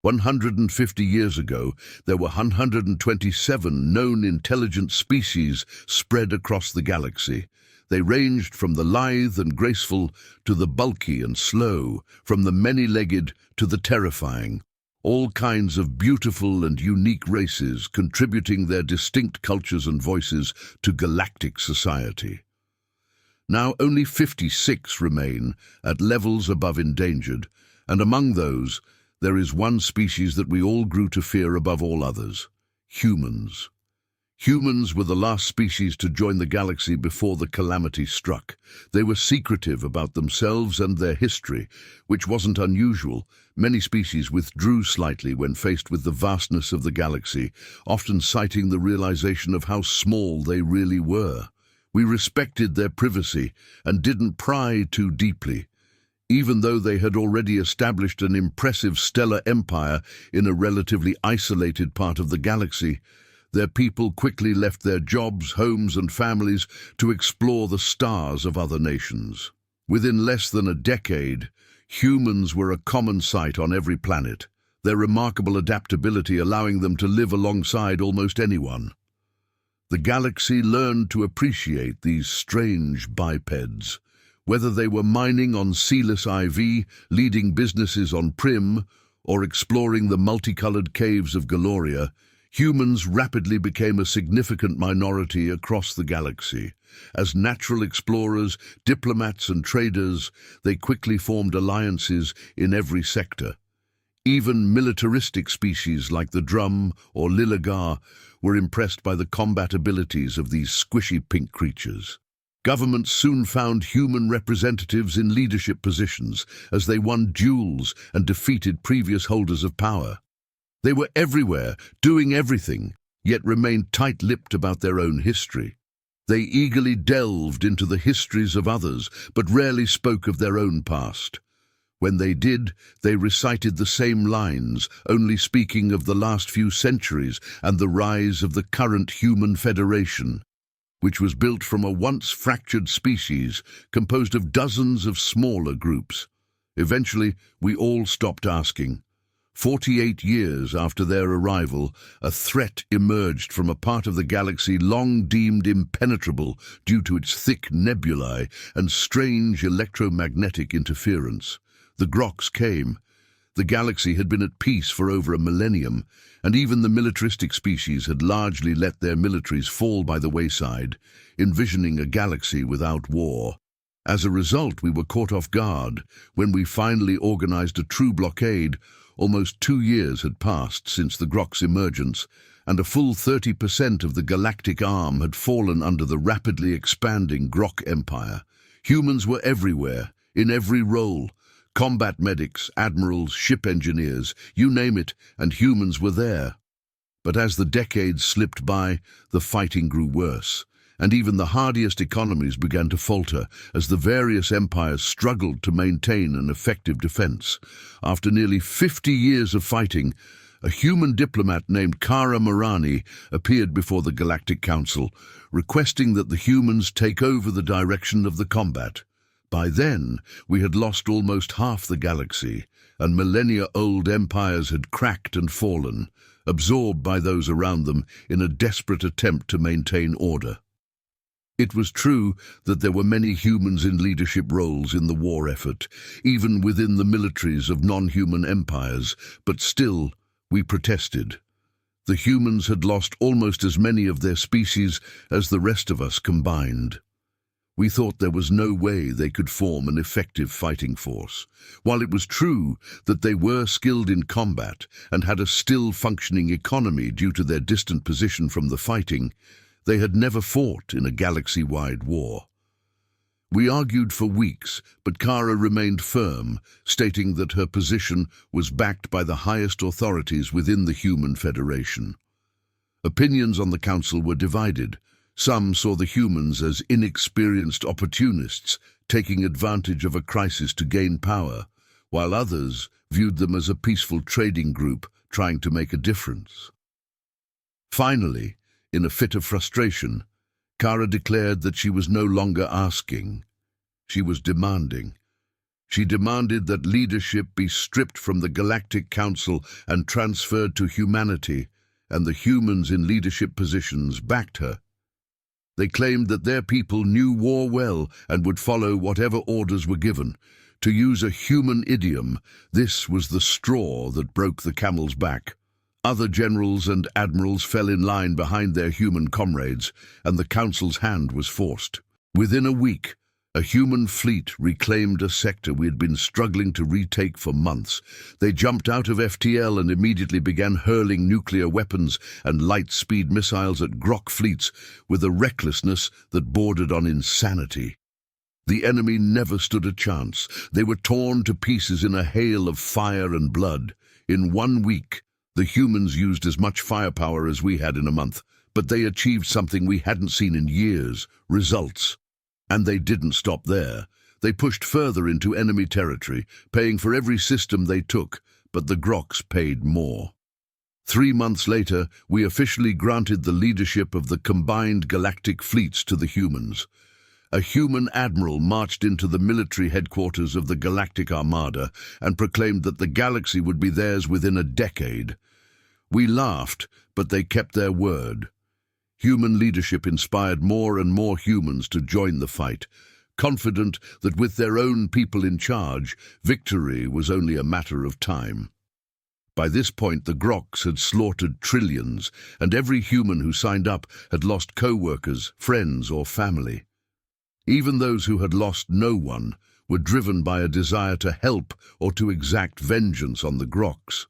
150 years ago, there were 127 known intelligent species spread across the galaxy. They ranged from the lithe and graceful to the bulky and slow, from the many-legged to the terrifying. All kinds of beautiful and unique races contributing their distinct cultures and voices to galactic society. Now only 56 remain at levels above endangered, and among those, there is one species that we all grew to fear above all others: humans. Humans were the last species to join the galaxy before the calamity struck. They were secretive about themselves and their history, which wasn't unusual. Many species withdrew slightly when faced with the vastness of the galaxy, often citing the realization of how small they really were. We respected their privacy and didn't pry too deeply. Even though they had already established an impressive stellar empire in a relatively isolated part of the galaxy, their people quickly left their jobs, homes, and families to explore the stars of other nations. Within less than a decade, humans were a common sight on every planet, their remarkable adaptability allowing them to live alongside almost anyone. The galaxy learned to appreciate these strange bipeds. Whether they were mining on Sealess IV, leading businesses on Prim, or exploring the multicolored caves of Galoria, humans rapidly became a significant minority across the galaxy. As natural explorers, diplomats, and traders, they quickly formed alliances in every sector. Even militaristic species like the Drum or Lilagar were impressed by the combat abilities of these squishy pink creatures. Governments soon found human representatives in leadership positions as they won duels and defeated previous holders of power. They were everywhere, doing everything, yet remained tight-lipped about their own history. They eagerly delved into the histories of others, but rarely spoke of their own past. When they did, they recited the same lines, only speaking of the last few centuries and the rise of the current human federation, which was built from a once fractured species composed of dozens of smaller groups. Eventually, we all stopped asking. 48 years after their arrival, a threat emerged from a part of the galaxy long deemed impenetrable due to its thick nebulae and strange electromagnetic interference. The Groks came. The galaxy had been at peace for over a millennium, and even the militaristic species had largely let their militaries fall by the wayside, envisioning a galaxy without war. As a result, we were caught off guard when we finally organized a true blockade. Almost 2 years had passed since the Groks' emergence, and a full 30% of the galactic arm had fallen under the rapidly expanding Grok Empire. Humans were everywhere, in every role. Combat medics, admirals, ship engineers, you name it, and humans were there. But as the decades slipped by, the fighting grew worse, and even the hardiest economies began to falter as the various empires struggled to maintain an effective defense. After nearly 50 years of fighting, a human diplomat named Kara Marani appeared before the Galactic Council, requesting that the humans take over the direction of the combat. By then, we had lost almost half the galaxy, and millennia-old empires had cracked and fallen, absorbed by those around them in a desperate attempt to maintain order. It was true that there were many humans in leadership roles in the war effort, even within the militaries of non-human empires, but still, we protested. The humans had lost almost as many of their species as the rest of us combined. We thought there was no way they could form an effective fighting force. While it was true that they were skilled in combat and had a still functioning economy due to their distant position from the fighting, they had never fought in a galaxy-wide war. We argued for weeks, but Kara remained firm, stating that her position was backed by the highest authorities within the Human Federation. Opinions on the council were divided. Some saw the humans as inexperienced opportunists taking advantage of a crisis to gain power, while others viewed them as a peaceful trading group trying to make a difference. Finally, in a fit of frustration, Kara declared that she was no longer asking. She was demanding. She demanded that leadership be stripped from the Galactic Council and transferred to humanity, and the humans in leadership positions backed her. They claimed that their people knew war well and would follow whatever orders were given. To use a human idiom, this was the straw that broke the camel's back. Other generals and admirals fell in line behind their human comrades, and the council's hand was forced. Within a week, a human fleet reclaimed a sector we had been struggling to retake for months. They jumped out of FTL and immediately began hurling nuclear weapons and light-speed missiles at Grok fleets with a recklessness that bordered on insanity. The enemy never stood a chance. They were torn to pieces in a hail of fire and blood. In 1 week, the humans used as much firepower as we had in a month, but they achieved something we hadn't seen in years: results. And they didn't stop there. They pushed further into enemy territory, paying for every system they took, but the Groks paid more. 3 months later, we officially granted the leadership of the combined galactic fleets to the humans. A human admiral marched into the military headquarters of the Galactic Armada and proclaimed that the galaxy would be theirs within a decade. We laughed, but they kept their word. Human leadership inspired more and more humans to join the fight, confident that with their own people in charge, victory was only a matter of time. By this point, the Groks had slaughtered trillions, and every human who signed up had lost co-workers, friends, or family. Even those who had lost no one were driven by a desire to help or to exact vengeance on the Groks.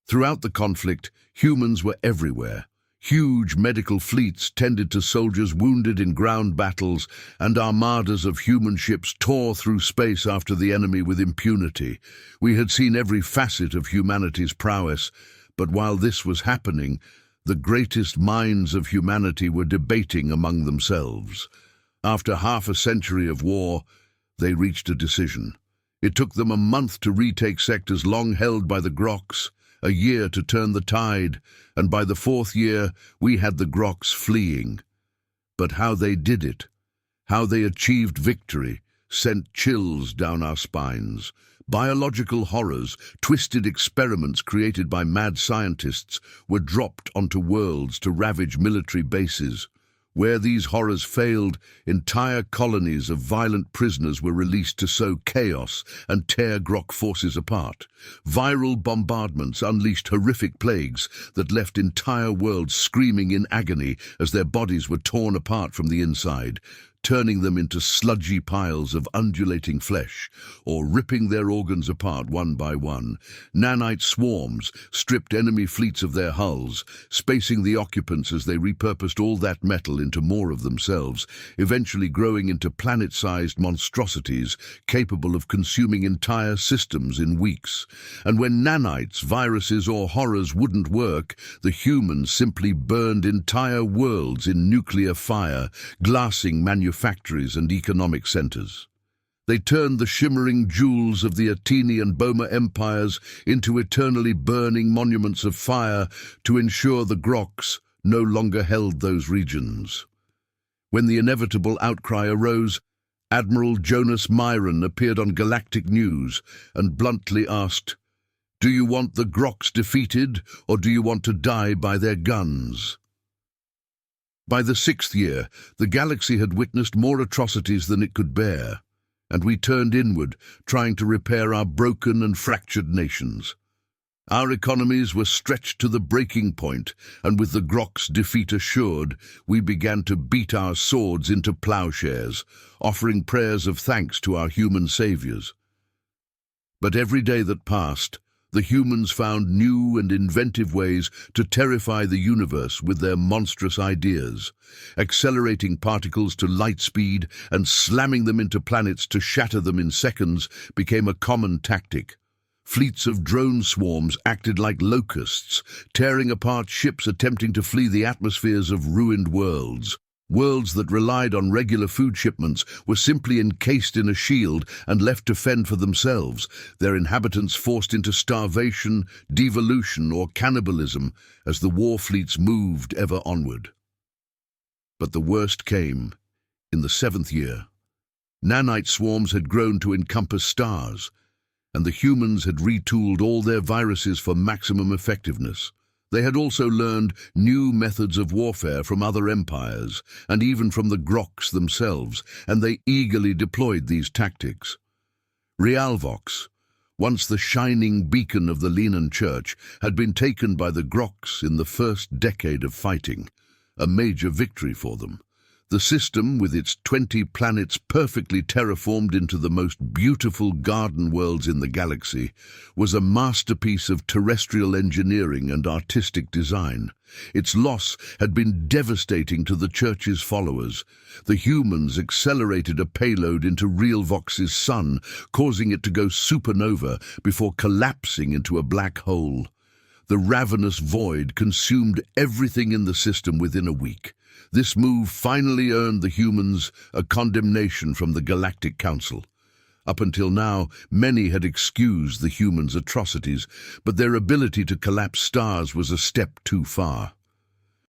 Throughout the conflict, humans were everywhere. Huge medical fleets tended to soldiers wounded in ground battles, and armadas of human ships tore through space after the enemy with impunity. We had seen every facet of humanity's prowess, but while this was happening, the greatest minds of humanity were debating among themselves. After half a century of war, they reached a decision. It took them a month to retake sectors long held by the Groks, a year to turn the tide, and by the 4th year we had the Groks fleeing. But how they did it, how they achieved victory, sent chills down our spines. Biological horrors, twisted experiments created by mad scientists, were dropped onto worlds to ravage military bases. Where these horrors failed, entire colonies of violent prisoners were released to sow chaos and tear Grok forces apart. Viral bombardments unleashed horrific plagues that left entire worlds screaming in agony as their bodies were torn apart from the inside, turning them into sludgy piles of undulating flesh, or ripping their organs apart one by one. Nanite swarms stripped enemy fleets of their hulls, spacing the occupants as they repurposed all that metal into more of themselves, eventually growing into planet-sized monstrosities capable of consuming entire systems in weeks. And when nanites, viruses, or horrors wouldn't work, the humans simply burned entire worlds in nuclear fire, glassing manufactories and economic centers. They turned the shimmering jewels of the Ateni and Boma empires into eternally burning monuments of fire to ensure the Groks no longer held those regions. When the inevitable outcry arose, Admiral Jonas Myron appeared on Galactic News and bluntly asked, "Do you want the Groks defeated, or do you want to die by their guns?" By the 6th year, the galaxy had witnessed more atrocities than it could bear, and we turned inward, trying to repair our broken and fractured nations. Our economies were stretched to the breaking point, and with the Groks' defeat assured, we began to beat our swords into plowshares, offering prayers of thanks to our human saviors. But every day that passed, the humans found new and inventive ways to terrify the universe with their monstrous ideas. Accelerating particles to light speed and slamming them into planets to shatter them in seconds became a common tactic. Fleets of drone swarms acted like locusts, tearing apart ships attempting to flee the atmospheres of ruined worlds. Worlds that relied on regular food shipments were simply encased in a shield and left to fend for themselves, their inhabitants forced into starvation, devolution, or cannibalism as the war fleets moved ever onward. But the worst came in the 7th year. Nanite swarms had grown to encompass stars, and the humans had retooled all their viruses for maximum effectiveness. They had also learned new methods of warfare from other empires, and even from the Groks themselves, and they eagerly deployed these tactics. Realvox, once the shining beacon of the Lenan Church, had been taken by the Groks in the first decade of fighting, a major victory for them. The system, with its 20 planets perfectly terraformed into the most beautiful garden worlds in the galaxy, was a masterpiece of terrestrial engineering and artistic design. Its loss had been devastating to the Church's followers. The humans accelerated a payload into Realvox's sun, causing it to go supernova before collapsing into a black hole. The ravenous void consumed everything in the system within a week. This move finally earned the humans a condemnation from the Galactic Council. Up until now, many had excused the humans' atrocities, but their ability to collapse stars was a step too far.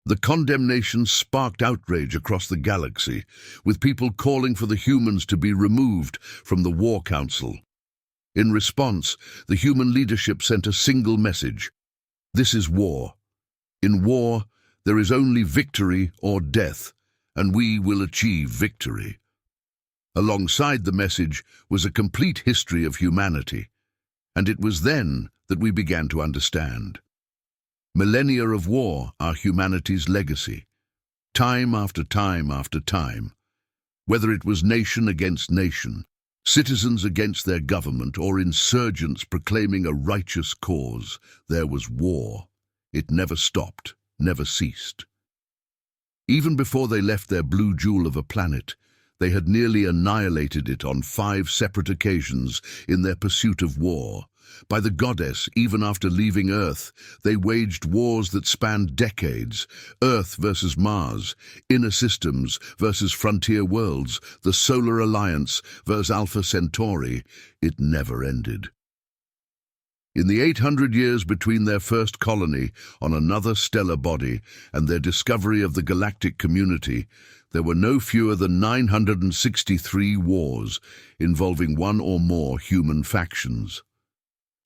The condemnation sparked outrage across the galaxy, with people calling for the humans to be removed from the War Council. In response, the human leadership sent a single message: "This is war. In war, there is only victory or death, and we will achieve victory." Alongside the message was a complete history of humanity, and it was then that we began to understand. Millennia of war are humanity's legacy. Time after time after time, whether it was nation against nation, citizens against their government, or insurgents proclaiming a righteous cause, there was war. It never stopped, never ceased. Even before they left their blue jewel of a planet, they had nearly annihilated it on 5 separate occasions in their pursuit of war. By the goddess, even after leaving Earth, they waged wars that spanned decades. Earth versus Mars, inner systems versus frontier worlds, the Solar Alliance versus Alpha Centauri. It never ended. In the 800 years between their first colony on another stellar body and their discovery of the galactic community, there were no fewer than 963 wars involving one or more human factions.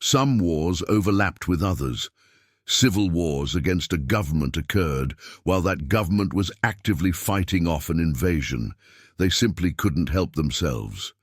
Some wars overlapped with others. Civil wars against a government occurred while that government was actively fighting off an invasion. They simply couldn't help themselves.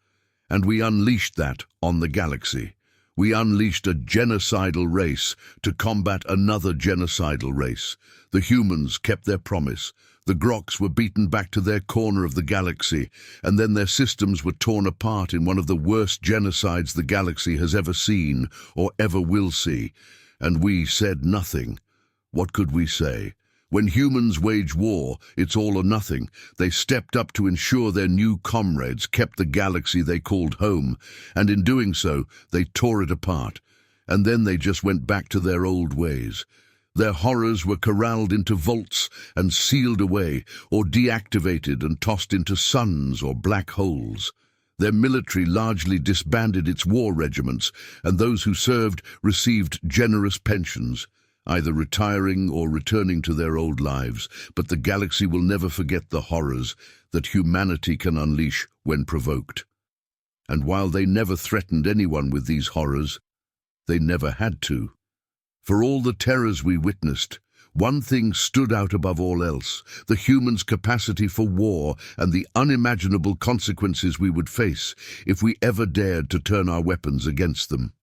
And we unleashed that on the galaxy. We unleashed a genocidal race to combat another genocidal race. The humans kept their promise. The Groks were beaten back to their corner of the galaxy, and then their systems were torn apart in one of the worst genocides the galaxy has ever seen or ever will see. And we said nothing. What could we say? When humans wage war, it's all or nothing. They stepped up to ensure their new comrades kept the galaxy they called home, and in doing so, they tore it apart. And then they just went back to their old ways. Their horrors were corralled into vaults and sealed away, or deactivated and tossed into suns or black holes. Their military largely disbanded its war regiments, and those who served received generous pensions, either retiring or returning to their old lives. But the galaxy will never forget the horrors that humanity can unleash when provoked. And while they never threatened anyone with these horrors, they never had to. For all the terrors we witnessed, one thing stood out above all else: the humans' capacity for war and the unimaginable consequences we would face if we ever dared to turn our weapons against them.